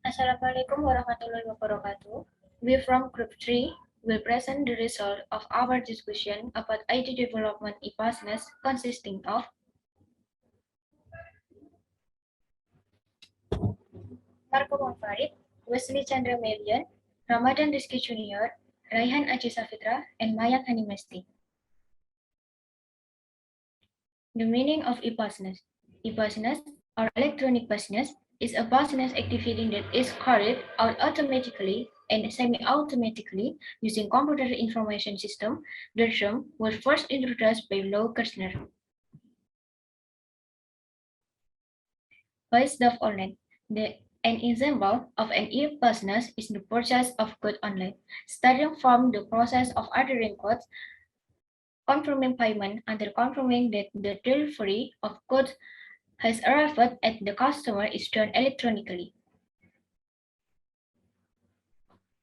Assalamualaikum warahmatullahi wabarakatuh. We from Group 3 will present the result of our discussion about IT development e-business consisting of Marco Farid, Wesley Chandra Melian, Ramadan Rizky Junior, Raihan Aji Safitra, and Mayak Hanimesti. The meaning of e-business. E-business or electronic business is a business activity that is carried out automatically and semi-automatically using computer information system. The term was first introduced by Lou Gerstner. Buy stuff online. An example of an e-business is the purchase of goods online, starting from the process of ordering goods, confirming payment, until confirming that the delivery of goods has arrived at the customer is done electronically.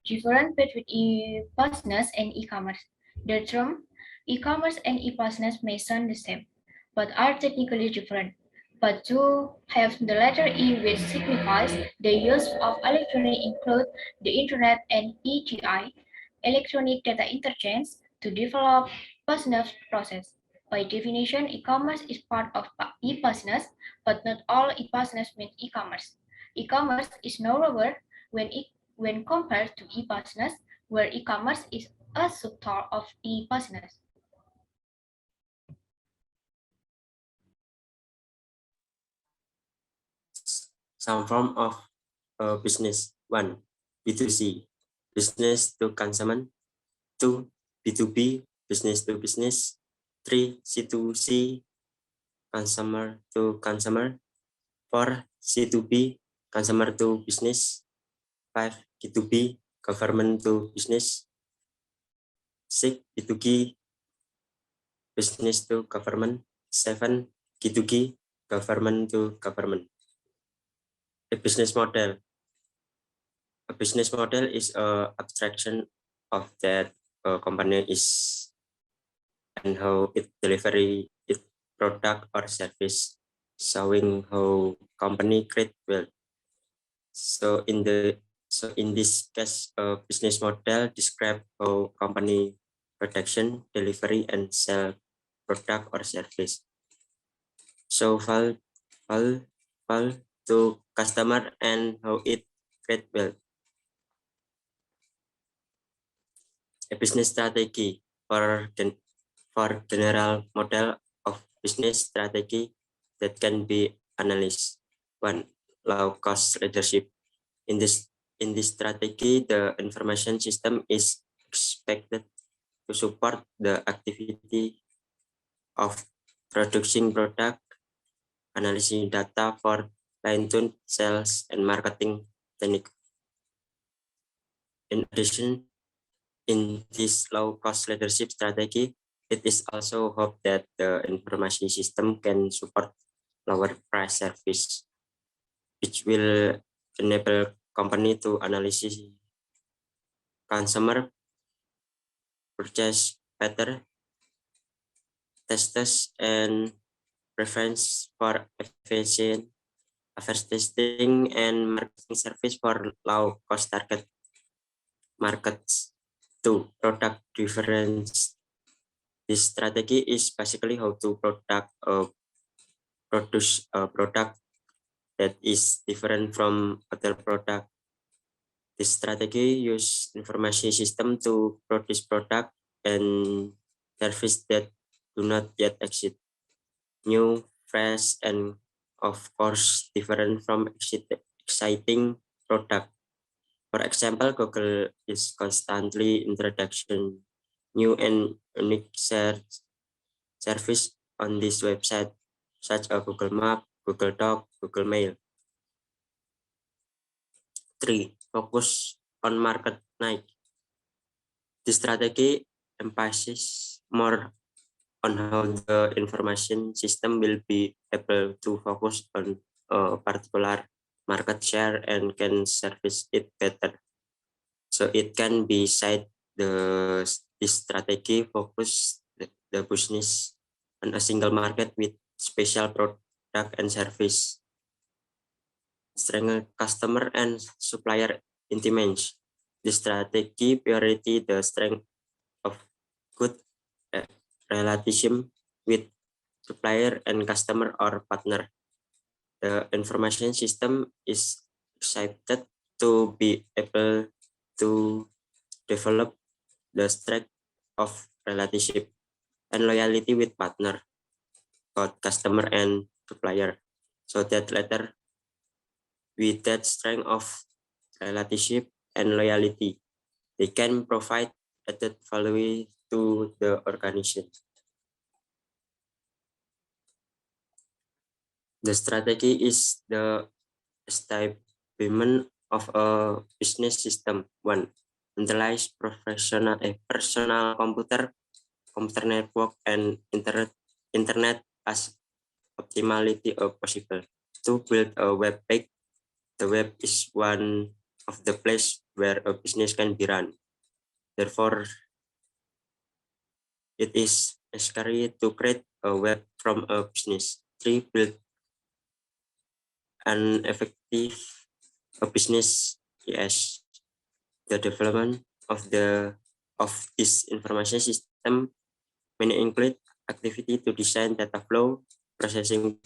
Difference between e-business and e-commerce. The term e-commerce and e-business may sound the same, but are technically different. But to have the letter E, which signifies the use of electronic include the internet and EDI, electronic data interchange, to develop business process. By definition, e-commerce is part of e-business, but not all e-business means e-commerce. E-commerce is narrower when compared to e-business, where e-commerce is a subtype of e-business. Some form of business. 1. B2C, business to consumer. 2. B2B, business to business. 3. C2C, consumer to consumer. 4. C2B, consumer to business. 5. B2B, government to business. 6. B2G, business to government. 7. G2G, government to government. A business model. A business model is an abstraction of that a company is and how it delivery its product or service, showing how company create wealth. So in this case, a business model describe how company production, delivery, and sell product or service. So val to customer and how it create wealth. A business strategy for general model of business strategy that can be analyzed. 1. Low cost leadership. In this strategy, the information system is expected to support the activity of producing product, analyzing data for fine-tuned sales and marketing technique. In addition, in this low-cost leadership strategy, it is also hoped that the information system can support lower price service, which will enable company to analyze consumer purchase pattern, tests, and preference for efficient advertising and marketing service for low-cost target markets. 2. Product difference. This strategy is basically how to produce a product that is different from other product. This strategy use information system to produce product and service that do not yet exist. New, fresh, and of course different from exciting product. For example, Google is constantly introducing new and unique service on this website, such as Google Map, Google Doc, Google Mail. 3. Focus on market niche. This strategy emphasizes more on how the information system will be able to focus on a particular market share and can service it better. So it can be said this strategy focus the business on a single market with special product and service. strengthen customer and supplier intimacy. The strategy priority the strength of good relationship with supplier and customer or partner. The information system is excited to be able to develop the strength of relationship and loyalty with partner, both customer and supplier, so that later with that strength of relationship and loyalty, they can provide added value to the organization. The strategy is the establishment of a business system. One, utilize personal computer network and internet as optimally possible. To build a web page, the web is one of the place where a business can be run. Therefore, it is necessary to create a web from a business. 3, build an effective business. Yes, the development of this information system may include activity to design data flow, processing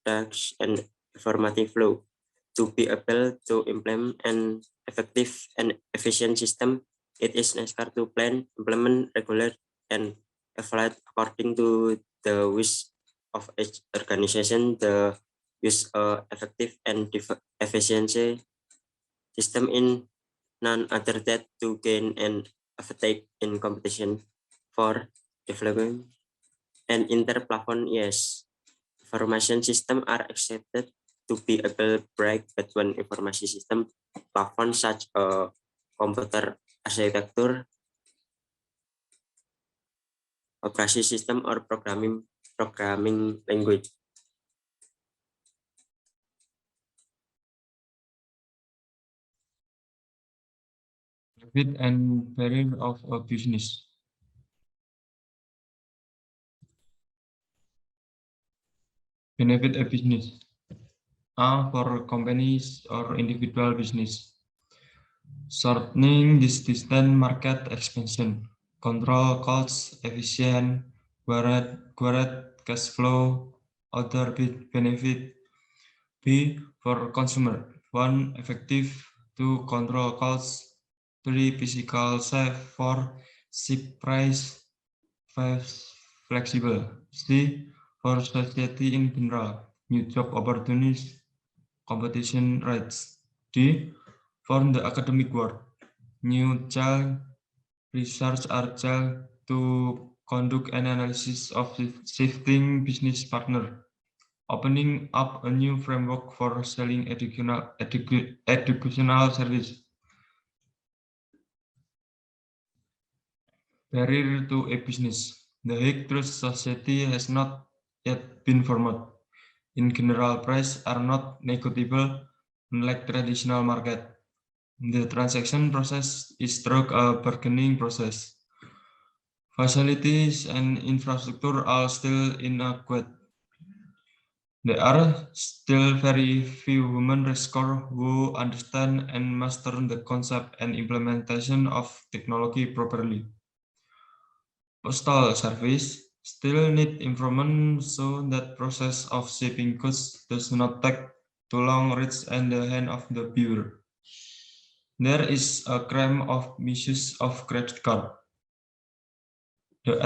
tasks, and informative flow. To be able to implement an effective and efficient system, it is necessary to plan, implement, regulate, and evaluate according to the wish of each organization. The use effective and efficiency system in none other than to gain an advantage in competition for development and inter-platform. Yes, information system are accepted to be able break between information system platform such a computer architecture, operation system, or programming language. Benefit and barrier of a business. Benefit a business. A, for companies or individual business. Shortening this distance, market expansion, control costs, efficient, great cash flow. Other benefit. B, for consumer. 1, effective. 2, control costs. 3, physical safe. 4, cheap price. 5, flexible. C, for society in general. New job opportunities, competition rates. D, for the academic world. New child research child to conduct an analysis of shifting business partner, opening up a new framework for selling educational service. Barrier to a business. The Hague Trust Society has not yet been formed. In general, prices are not negotiable unlike traditional market. The transaction process is through a bargaining process. Facilities and infrastructure are still inadequate. There are still very few human resources who understand and master the concept and implementation of technology properly. Postal service still need improvement so that process of shipping goods does not take too long reach in the hand of the viewer. There is a crime of misuse of credit card. The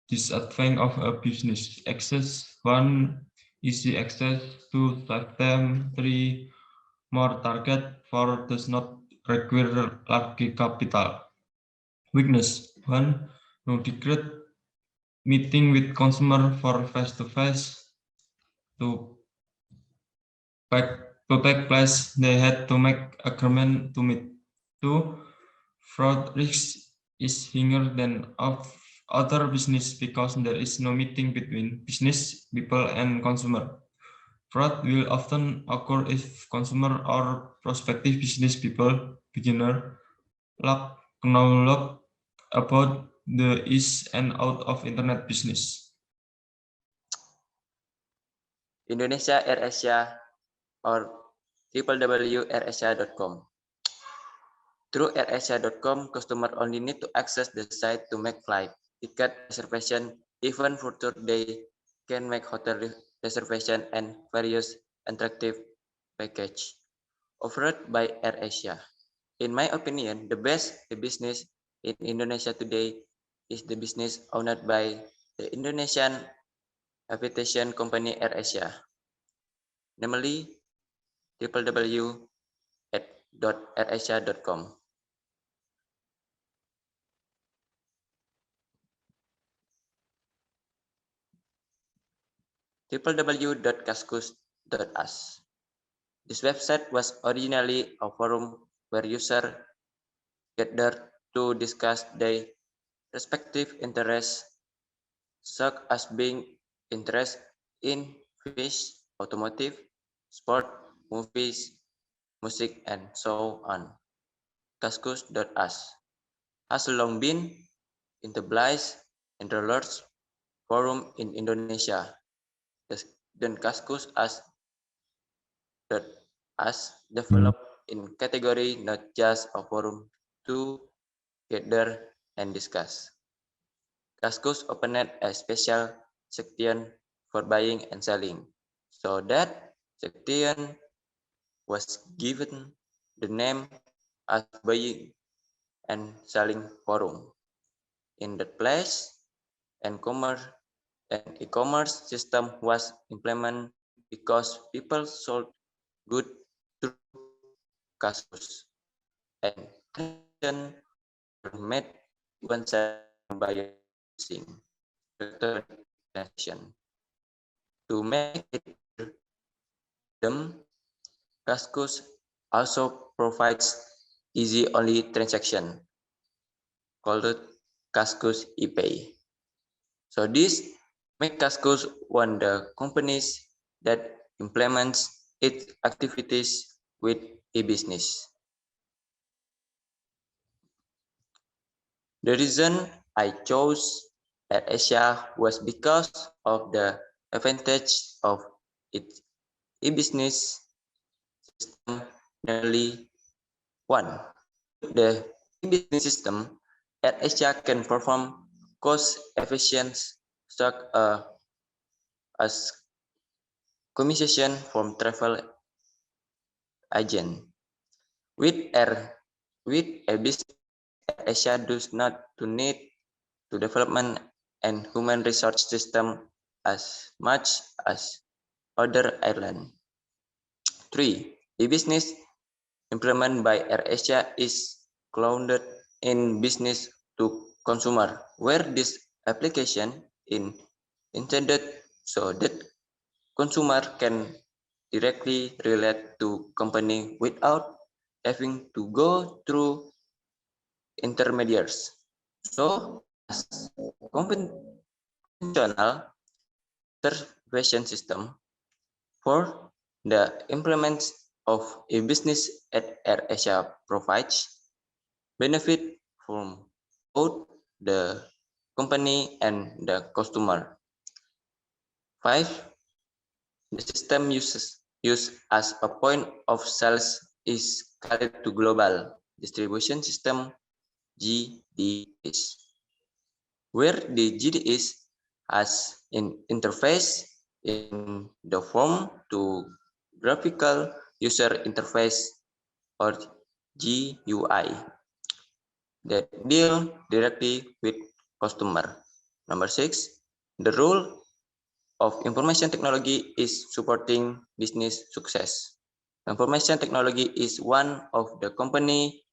disadvantage of a business access. 1, easy access. 2, system. 3, more target. 4, does not require large capital. Weakness. 1, no direct meeting with consumer for face-to-face. To take place, they had to make agreement to meet. 2, fraud risk is higher than of other business because there is no meeting between business people and consumer. Fraud will often occur if consumer or prospective business people, beginner, lack knowledge about the ins and out of internet business. Indonesia AirAsia or www.airasia.com. Through airasia.com, customer only need to access the site to make flight ticket reservation. Even further, they can make hotel reservation and various interactive package offered by AirAsia. In my opinion, the best business in Indonesia today is the business owned by the Indonesian aviation company AirAsia, namely www.airasia.com. www.kaskus.us. This website was originally a forum where users gathered to discuss their respective interests, such as being interested in fish, automotive, sport, movies, music, and so on. Kaskus.us has long been established in the large forum in Indonesia. Dan Kaskus as developed in category not just a forum to gather and discuss. Kaskus opened a special section for buying and selling, so that section was given the name as buying and selling forum. In that place, and e-commerce system was implemented because people sold goods through Kaskus, and transactions were made when selling by using transaction. To make it them, Kaskus also provides easy-only transaction called Kaskus ePay. So this makes Kaskus one of the companies that implements its activities with e-business. The reason I chose AirAsia was because of the advantage of its e-business system. Nearly one, the e-business system, AirAsia can perform cost-efficient such as commission from travel agent. With a business, AirAsia does not need to development and human resource system as much as other airlines. 3. The business implemented by AirAsia is grounded in business to consumer, where this application is intended so that consumer can directly relate to company without having to go through intermediaries. So, as conventional reservation system for the implement of a business at AirAsia provides benefit from both the company and the customer. 5. The system used as a point of sales is carried to global distribution system GDS, where the GDS has an interface in the form to graphical user interface or GUI that deal directly with customer. Number 6, the role of information technology is supporting business success. Information technology is one of the company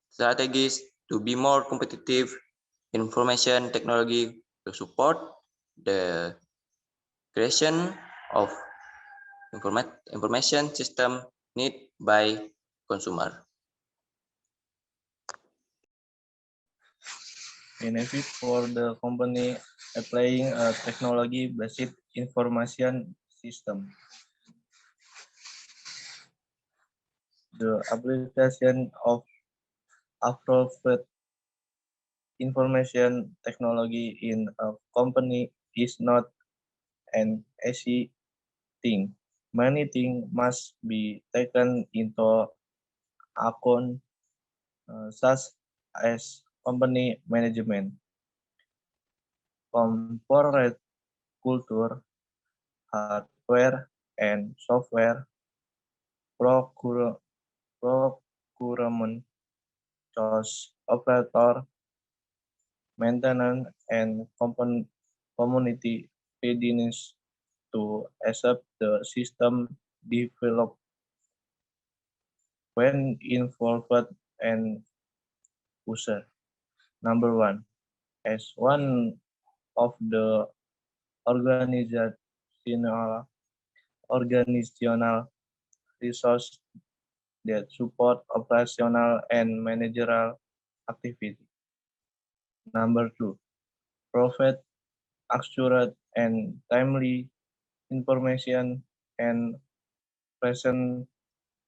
strategies to be more competitive. Information technology to support the creation of information system need by consumer. Benefit for the company applying a technology-based information system. The application of appropriate information technology in a company is not an easy thing. many things must be taken into account, such as company management, corporate culture, hardware and software, procure- procurement, cost, operator, maintenance, and community readiness to accept the system developed when involved and user. Number one, as one of the organizational resource that support operational and managerial activity. Number two, provide accurate and timely information and present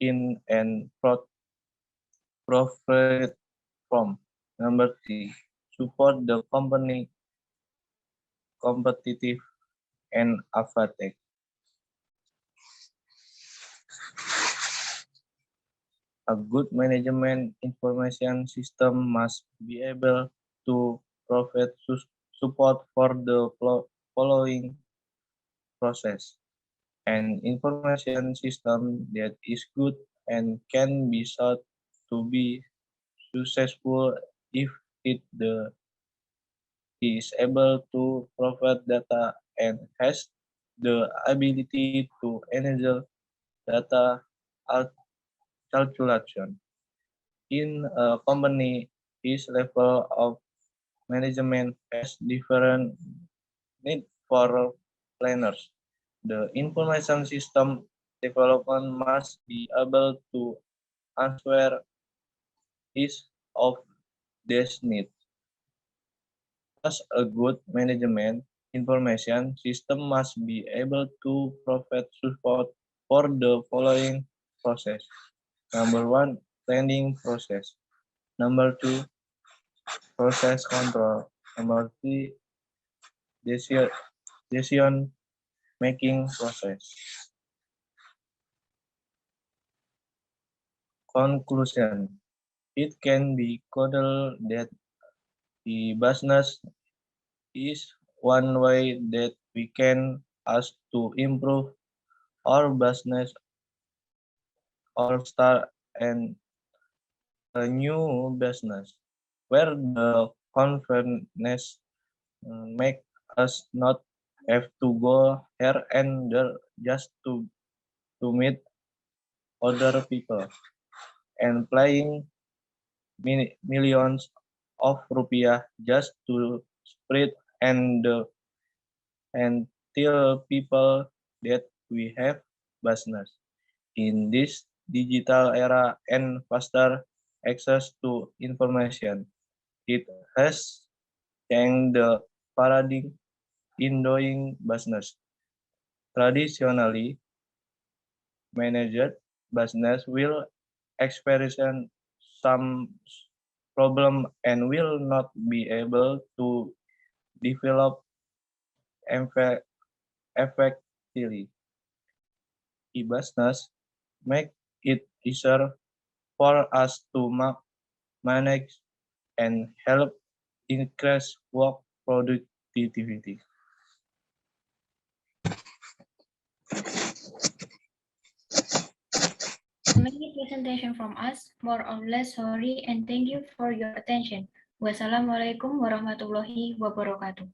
in and profit from. Number three, support the company competitive and advantage. A good management information system must be able to provide support for the following process. An information system that is good and can be sought to be successful if is able to provide data and has the ability to enable data calculation. In a company, each level of management has different need for planners. The information system development must be able to answer each of these needs. Thus, a good management information system must be able to provide support for the following process. Number one, planning process. Number two, process control. Number three, decision making process. Conclusion. It can be coded that the business is one way that we can ask to improve our business or start and a new business where the confidence make us not have to go here and there just to meet other people and playing millions of rupiah just to spread and tell people that we have business. In this digital era and faster access to information, it has changed the paradigm in doing business. Traditionally, managed business will experience some problem and will not be able to develop effectively. E-business make it easier for us to manage and help increase work productivity. Many presentation from us, more or less sorry, and thank you for your attention. Wassalamualaikum warahmatullahi wabarakatuh.